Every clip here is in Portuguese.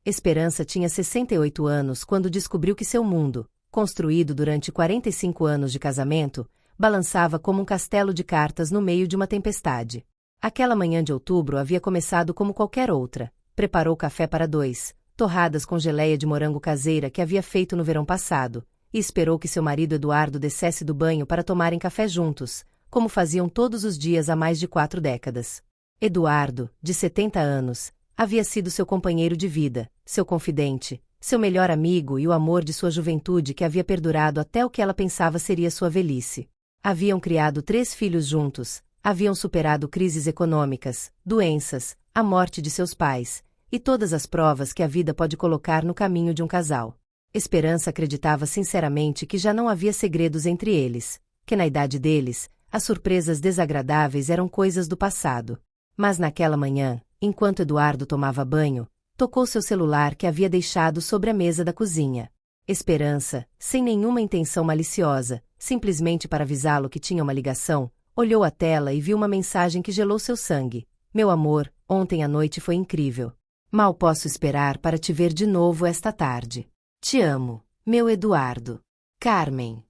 Esperança tinha 68 anos quando descobriu que seu mundo, construído durante 45 anos de casamento, balançava como um castelo de cartas no meio de uma tempestade. Aquela manhã de outubro havia começado como qualquer outra. Preparou café para dois, torradas com geleia de morango caseira que havia feito no verão passado, e esperou que seu marido Eduardo descesse do banho para tomarem café juntos, como faziam todos os dias há mais de 4 décadas. Eduardo, de 70 anos, havia sido seu companheiro de vida, seu confidente, seu melhor amigo e o amor de sua juventude que havia perdurado até o que ela pensava seria sua velhice. Haviam criado 3 filhos juntos, haviam superado crises econômicas, doenças, a morte de seus pais, e todas as provas que a vida pode colocar no caminho de um casal. Esperança acreditava sinceramente que já não havia segredos entre eles, que na idade deles, as surpresas desagradáveis eram coisas do passado. Mas naquela manhã, enquanto Eduardo tomava banho, tocou seu celular que havia deixado sobre a mesa da cozinha. Esperança, sem nenhuma intenção maliciosa, simplesmente para avisá-lo que tinha uma ligação, olhou a tela e viu uma mensagem que gelou seu sangue. Meu amor, ontem à noite foi incrível. Mal posso esperar para te ver de novo esta tarde. Te amo, meu Eduardo. Carmen.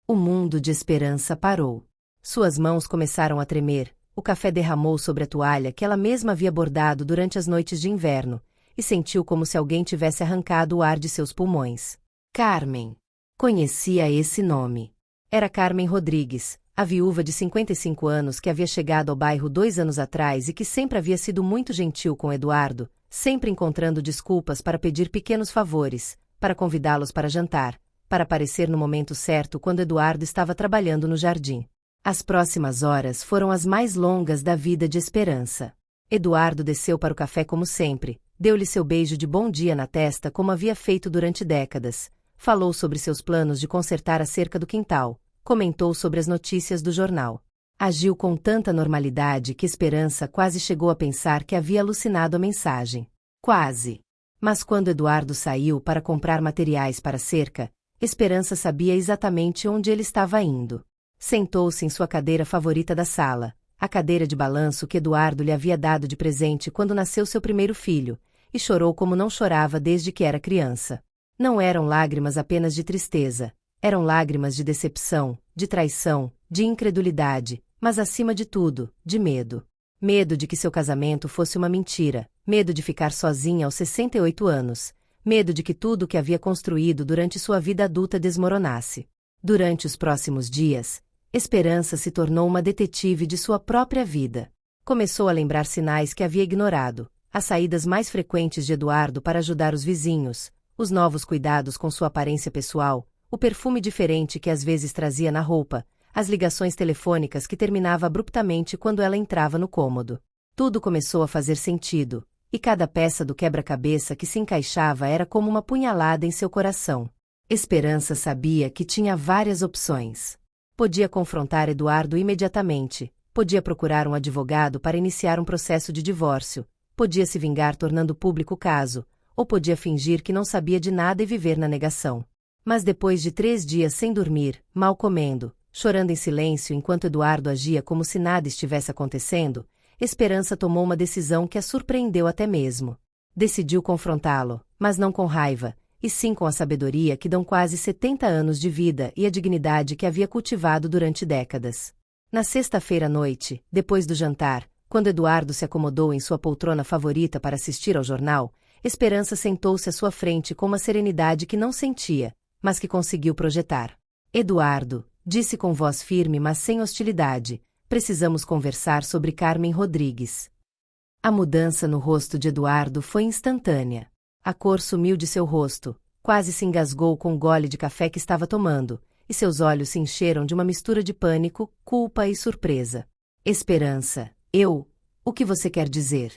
O mundo de Esperança parou. Suas mãos começaram a tremer, o café derramou sobre a toalha que ela mesma havia bordado durante as noites de inverno, e sentiu como se alguém tivesse arrancado o ar de seus pulmões. Carmen. Conhecia esse nome. Era Carmen Rodrigues, a viúva de 55 anos que havia chegado ao bairro 2 anos atrás e que sempre havia sido muito gentil com Eduardo, sempre encontrando desculpas para pedir pequenos favores, para convidá-los para jantar, para aparecer no momento certo quando Eduardo estava trabalhando no jardim. As próximas horas foram as mais longas da vida de Esperança. Eduardo desceu para o café como sempre, deu-lhe seu beijo de bom dia na testa como havia feito durante décadas, falou sobre seus planos de consertar a cerca do quintal, comentou sobre as notícias do jornal. Agiu com tanta normalidade que Esperança quase chegou a pensar que havia alucinado a mensagem. Quase. Mas quando Eduardo saiu para comprar materiais para a cerca, Esperança sabia exatamente onde ele estava indo. Sentou-se em sua cadeira favorita da sala, a cadeira de balanço que Eduardo lhe havia dado de presente quando nasceu seu primeiro filho, e chorou como não chorava desde que era criança. Não eram lágrimas apenas de tristeza, eram lágrimas de decepção, de traição, de incredulidade, mas acima de tudo, de medo. Medo de que seu casamento fosse uma mentira, medo de ficar sozinha aos 68 anos, medo de que tudo o que havia construído durante sua vida adulta desmoronasse. Durante os próximos dias, Esperança se tornou uma detetive de sua própria vida. Começou a lembrar sinais que havia ignorado, as saídas mais frequentes de Eduardo para ajudar os vizinhos, os novos cuidados com sua aparência pessoal, o perfume diferente que às vezes trazia na roupa, as ligações telefônicas que terminava abruptamente quando ela entrava no cômodo. Tudo começou a fazer sentido, e cada peça do quebra-cabeça que se encaixava era como uma punhalada em seu coração. Esperança sabia que tinha várias opções. Podia confrontar Eduardo imediatamente, podia procurar um advogado para iniciar um processo de divórcio, podia se vingar tornando público o caso, ou podia fingir que não sabia de nada e viver na negação. Mas depois de 3 dias sem dormir, mal comendo, chorando em silêncio enquanto Eduardo agia como se nada estivesse acontecendo, Esperança tomou uma decisão que a surpreendeu até mesmo. Decidiu confrontá-lo, mas não com raiva, e sim com a sabedoria que dão quase 70 anos de vida e a dignidade que havia cultivado durante décadas. Na sexta-feira à noite, depois do jantar, quando Eduardo se acomodou em sua poltrona favorita para assistir ao jornal, Esperança sentou-se à sua frente com uma serenidade que não sentia, mas que conseguiu projetar. Eduardo, disse com voz firme mas sem hostilidade, precisamos conversar sobre Carmen Rodrigues. A mudança no rosto de Eduardo foi instantânea. A cor sumiu de seu rosto, quase se engasgou com o gole de café que estava tomando, e seus olhos se encheram de uma mistura de pânico, culpa e surpresa. Esperança, o que você quer dizer?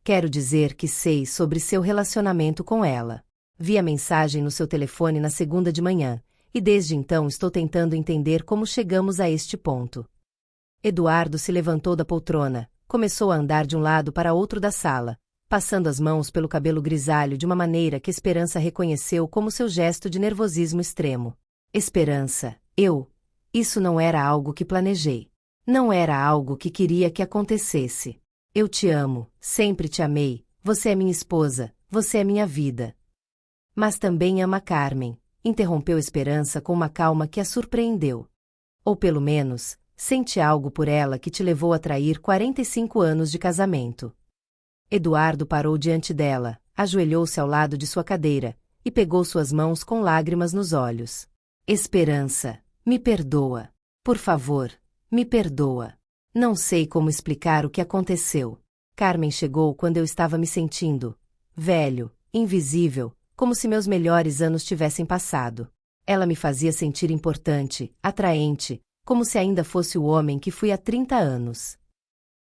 Quero dizer que sei sobre seu relacionamento com ela. Vi a mensagem no seu telefone na segunda de manhã, e desde então estou tentando entender como chegamos a este ponto. Eduardo se levantou da poltrona, começou a andar de um lado para outro da sala, passando as mãos pelo cabelo grisalho de uma maneira que Esperança reconheceu como seu gesto de nervosismo extremo. Esperança, isso não era algo que planejei. Não era algo que queria que acontecesse. Eu te amo, sempre te amei, você é minha esposa, você é minha vida. Mas também ama Carmen, interrompeu Esperança com uma calma que a surpreendeu. Ou pelo menos, sente algo por ela que te levou a trair 45 anos de casamento. Eduardo parou diante dela, ajoelhou-se ao lado de sua cadeira, e pegou suas mãos com lágrimas nos olhos. Esperança, me perdoa. Por favor, me perdoa. Não sei como explicar o que aconteceu. Carmen chegou quando eu estava me sentindo velho, invisível, como se meus melhores anos tivessem passado. Ela me fazia sentir importante, atraente, como se ainda fosse o homem que fui há 30 anos.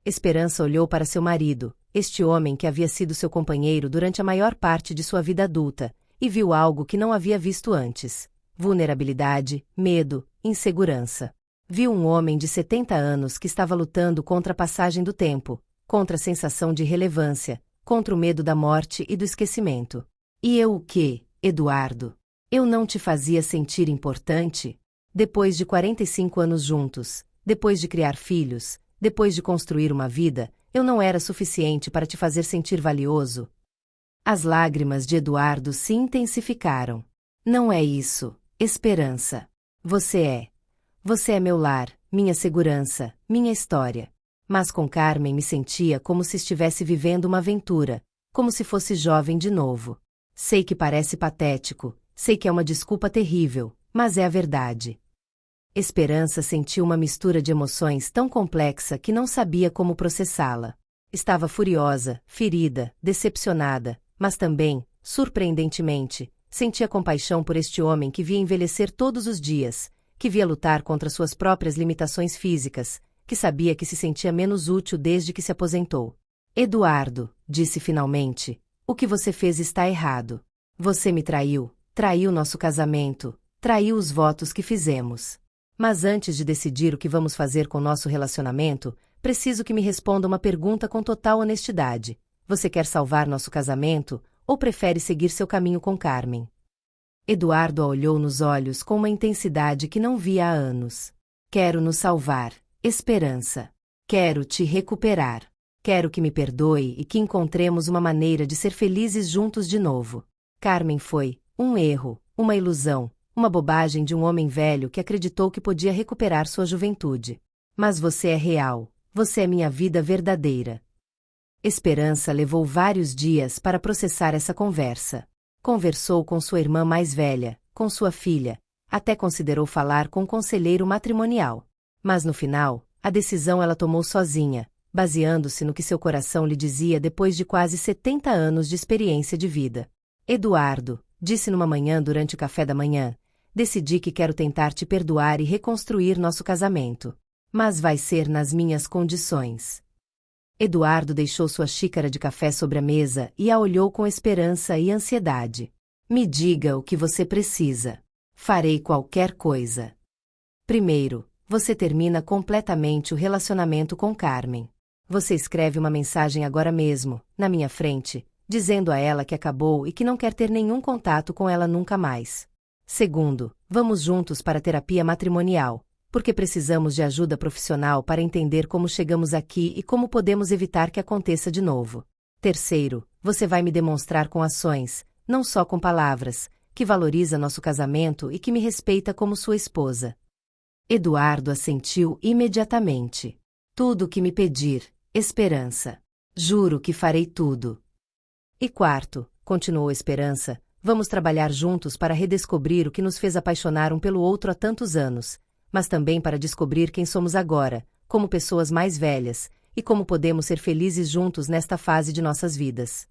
Esperança olhou para seu marido, este homem que havia sido seu companheiro durante a maior parte de sua vida adulta, e viu algo que não havia visto antes: vulnerabilidade, medo, insegurança. Viu um homem de 70 anos que estava lutando contra a passagem do tempo, contra a sensação de irrelevância, contra o medo da morte e do esquecimento. E eu o quê, Eduardo? Eu não te fazia sentir importante? Depois de 45 anos juntos, depois de criar filhos, depois de construir uma vida, eu não era suficiente para te fazer sentir valioso? As lágrimas de Eduardo se intensificaram. Não é isso, Esperança. Você é meu lar, minha segurança, minha história. Mas com Carmen me sentia como se estivesse vivendo uma aventura, como se fosse jovem de novo. Sei que parece patético, sei que é uma desculpa terrível, mas é a verdade. Esperança sentiu uma mistura de emoções tão complexa que não sabia como processá-la. Estava furiosa, ferida, decepcionada, mas também, surpreendentemente, sentia compaixão por este homem que via envelhecer todos os dias, que via lutar contra suas próprias limitações físicas, que sabia que se sentia menos útil desde que se aposentou. Eduardo, disse finalmente, o que você fez está errado. Você me traiu, traiu nosso casamento, traiu os votos que fizemos. Mas antes de decidir o que vamos fazer com nosso relacionamento, preciso que me responda uma pergunta com total honestidade. Você quer salvar nosso casamento, ou prefere seguir seu caminho com Carmen? Eduardo a olhou nos olhos com uma intensidade que não via há anos. Quero nos salvar, Esperança. Quero te recuperar. Quero que me perdoe e que encontremos uma maneira de ser felizes juntos de novo. Carmen foi um erro, uma ilusão, uma bobagem de um homem velho que acreditou que podia recuperar sua juventude. Mas você é real, você é minha vida verdadeira. Esperança levou vários dias para processar essa conversa. Conversou com sua irmã mais velha, com sua filha, até considerou falar com um conselheiro matrimonial. Mas no final, a decisão ela tomou sozinha, baseando-se no que seu coração lhe dizia depois de quase 70 anos de experiência de vida. Eduardo, disse numa manhã durante o café da manhã, decidi que quero tentar te perdoar e reconstruir nosso casamento. Mas vai ser nas minhas condições. Eduardo deixou sua xícara de café sobre a mesa e a olhou com esperança e ansiedade. Me diga o que você precisa. Farei qualquer coisa. Primeiro, você termina completamente o relacionamento com Carmen. Você escreve uma mensagem agora mesmo, na minha frente, dizendo a ela que acabou e que não quer ter nenhum contato com ela nunca mais. Segundo, vamos juntos para a terapia matrimonial, porque precisamos de ajuda profissional para entender como chegamos aqui e como podemos evitar que aconteça de novo. Terceiro, você vai me demonstrar com ações, não só com palavras, que valoriza nosso casamento e que me respeita como sua esposa. Eduardo assentiu imediatamente. Tudo o que me pedir, Esperança. Juro que farei tudo. E quarto, continuou Esperança, vamos trabalhar juntos para redescobrir o que nos fez apaixonar um pelo outro há tantos anos, mas também para descobrir quem somos agora, como pessoas mais velhas, e como podemos ser felizes juntos nesta fase de nossas vidas.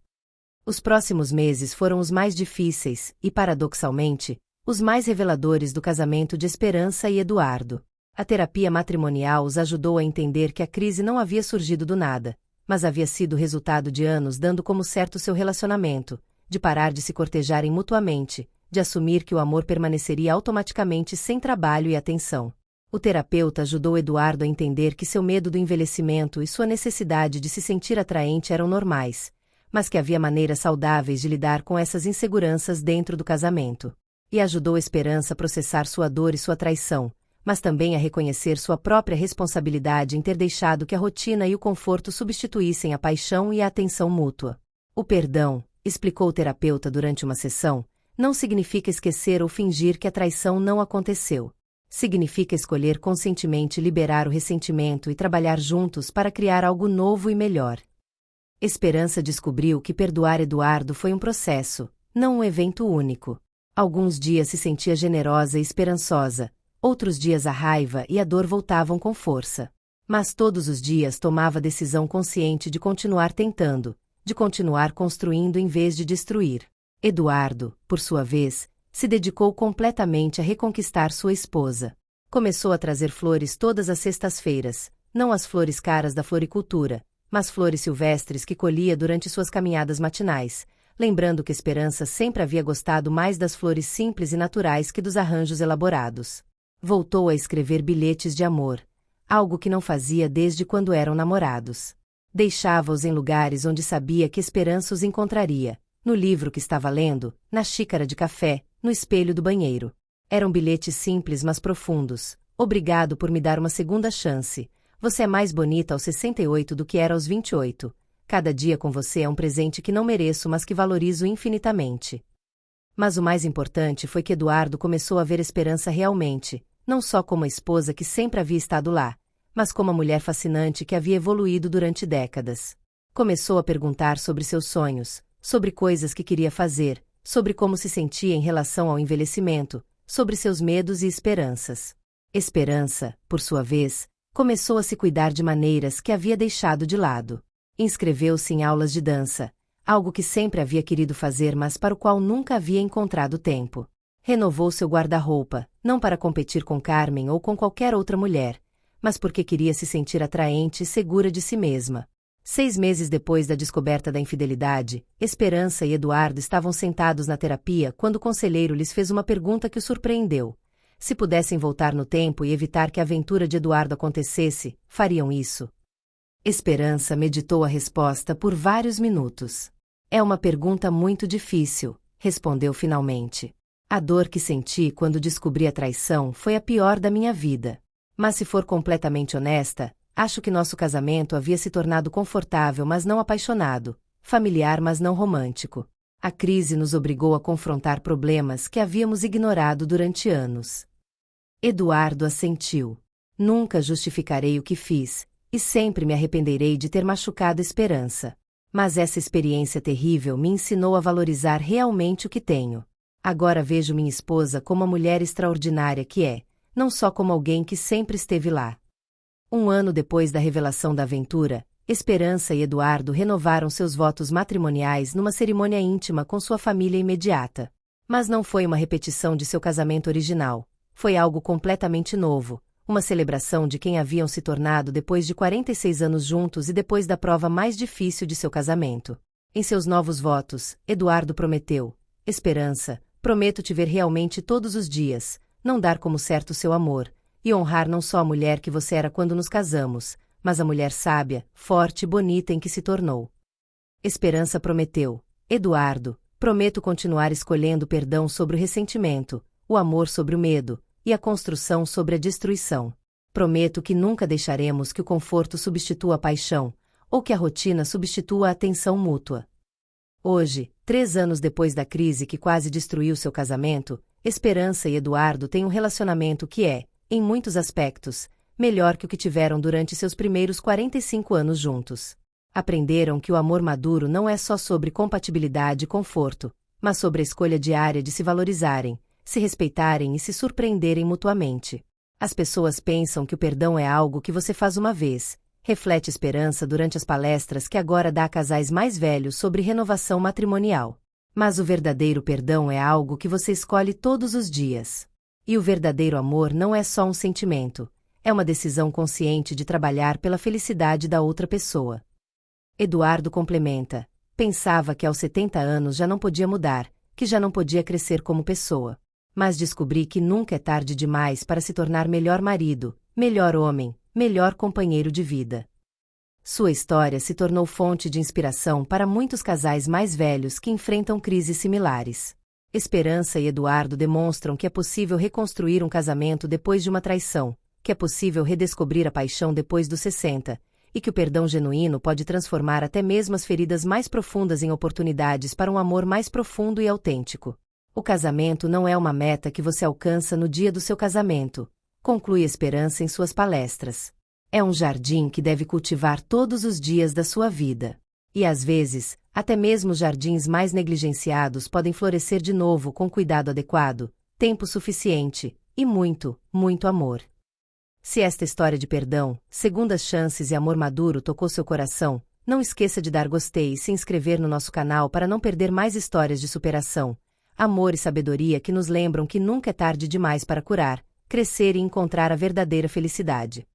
Os próximos meses foram os mais difíceis e, paradoxalmente, os mais reveladores do casamento de Esperança e Eduardo. A terapia matrimonial os ajudou a entender que a crise não havia surgido do nada, mas havia sido resultado de anos dando como certo seu relacionamento, de parar de se cortejarem mutuamente, de assumir que o amor permaneceria automaticamente sem trabalho e atenção. O terapeuta ajudou Eduardo a entender que seu medo do envelhecimento e sua necessidade de se sentir atraente eram normais, mas que havia maneiras saudáveis de lidar com essas inseguranças dentro do casamento. E ajudou Esperança a processar sua dor e sua traição, mas também a reconhecer sua própria responsabilidade em ter deixado que a rotina e o conforto substituíssem a paixão e a atenção mútua. O perdão, explicou o terapeuta durante uma sessão, não significa esquecer ou fingir que a traição não aconteceu. Significa escolher conscientemente liberar o ressentimento e trabalhar juntos para criar algo novo e melhor. Esperança descobriu que perdoar Eduardo foi um processo, não um evento único. Alguns dias se sentia generosa e esperançosa, outros dias a raiva e a dor voltavam com força. Mas todos os dias tomava a decisão consciente de continuar tentando, de continuar construindo em vez de destruir. Eduardo, por sua vez, se dedicou completamente a reconquistar sua esposa. Começou a trazer flores todas as sextas-feiras, não as flores caras da floricultura, mas flores silvestres que colhia durante suas caminhadas matinais, lembrando que Esperança sempre havia gostado mais das flores simples e naturais que dos arranjos elaborados. Voltou a escrever bilhetes de amor, algo que não fazia desde quando eram namorados. Deixava-os em lugares onde sabia que Esperança os encontraria, no livro que estava lendo, na xícara de café, no espelho do banheiro. Eram bilhetes simples mas profundos. Obrigado por me dar uma segunda chance. Você é mais bonita aos 68 do que era aos 28. Cada dia com você é um presente que não mereço, mas que valorizo infinitamente. Mas o mais importante foi que Eduardo começou a ver Esperança realmente, não só como a esposa que sempre havia estado lá, mas como a mulher fascinante que havia evoluído durante décadas. Começou a perguntar sobre seus sonhos, sobre coisas que queria fazer, sobre como se sentia em relação ao envelhecimento, sobre seus medos e esperanças. Esperança, por sua vez, começou a se cuidar de maneiras que havia deixado de lado. Inscreveu-se em aulas de dança, algo que sempre havia querido fazer mas para o qual nunca havia encontrado tempo. Renovou seu guarda-roupa, não para competir com Carmen ou com qualquer outra mulher, mas porque queria se sentir atraente e segura de si mesma. 6 meses depois da descoberta da infidelidade, Esperança e Eduardo estavam sentados na terapia quando o conselheiro lhes fez uma pergunta que o surpreendeu. Se pudessem voltar no tempo e evitar que a aventura de Eduardo acontecesse, fariam isso? Esperança meditou a resposta por vários minutos. É uma pergunta muito difícil, respondeu finalmente. A dor que senti quando descobri a traição foi a pior da minha vida. Mas se for completamente honesta, acho que nosso casamento havia se tornado confortável mas não apaixonado, familiar mas não romântico. A crise nos obrigou a confrontar problemas que havíamos ignorado durante anos. Eduardo assentiu. Nunca justificarei o que fiz, e sempre me arrependerei de ter machucado Esperança. Mas essa experiência terrível me ensinou a valorizar realmente o que tenho. Agora vejo minha esposa como a mulher extraordinária que é, não só como alguém que sempre esteve lá. 1 ano depois da revelação da aventura, Esperança e Eduardo renovaram seus votos matrimoniais numa cerimônia íntima com sua família imediata. Mas não foi uma repetição de seu casamento original, foi algo completamente novo, uma celebração de quem haviam se tornado depois de 46 anos juntos e depois da prova mais difícil de seu casamento. Em seus novos votos, Eduardo prometeu: Esperança, prometo te ver realmente todos os dias, não dar como certo seu amor, e honrar não só a mulher que você era quando nos casamos, mas a mulher sábia, forte e bonita em que se tornou. Esperança prometeu: Eduardo, prometo continuar escolhendo o perdão sobre o ressentimento, o amor sobre o medo, e a construção sobre a destruição. Prometo que nunca deixaremos que o conforto substitua a paixão, ou que a rotina substitua a atenção mútua. Hoje, 3 anos depois da crise que quase destruiu seu casamento, Esperança e Eduardo têm um relacionamento que é, em muitos aspectos, melhor que o que tiveram durante seus primeiros 45 anos juntos. Aprenderam que o amor maduro não é só sobre compatibilidade e conforto, mas sobre a escolha diária de se valorizarem, se respeitarem e se surpreenderem mutuamente. As pessoas pensam que o perdão é algo que você faz uma vez, reflete Esperança durante as palestras que agora dá a casais mais velhos sobre renovação matrimonial. Mas o verdadeiro perdão é algo que você escolhe todos os dias. E o verdadeiro amor não é só um sentimento, é uma decisão consciente de trabalhar pela felicidade da outra pessoa. Eduardo complementa: pensava que aos 70 anos já não podia mudar, que já não podia crescer como pessoa. Mas descobri que nunca é tarde demais para se tornar melhor marido, melhor homem, melhor companheiro de vida. Sua história se tornou fonte de inspiração para muitos casais mais velhos que enfrentam crises similares. Esperança e Eduardo demonstram que é possível reconstruir um casamento depois de uma traição, que é possível redescobrir a paixão depois dos 60, e que o perdão genuíno pode transformar até mesmo as feridas mais profundas em oportunidades para um amor mais profundo e autêntico. O casamento não é uma meta que você alcança no dia do seu casamento, conclui Esperança em suas palestras. É um jardim que deve cultivar todos os dias da sua vida. E às vezes, até mesmo os jardins mais negligenciados podem florescer de novo com cuidado adequado, tempo suficiente e muito, muito amor. Se esta história de perdão, segundas chances e amor maduro tocou seu coração, não esqueça de dar gostei e se inscrever no nosso canal para não perder mais histórias de superação, amor e sabedoria que nos lembram que nunca é tarde demais para curar, crescer e encontrar a verdadeira felicidade.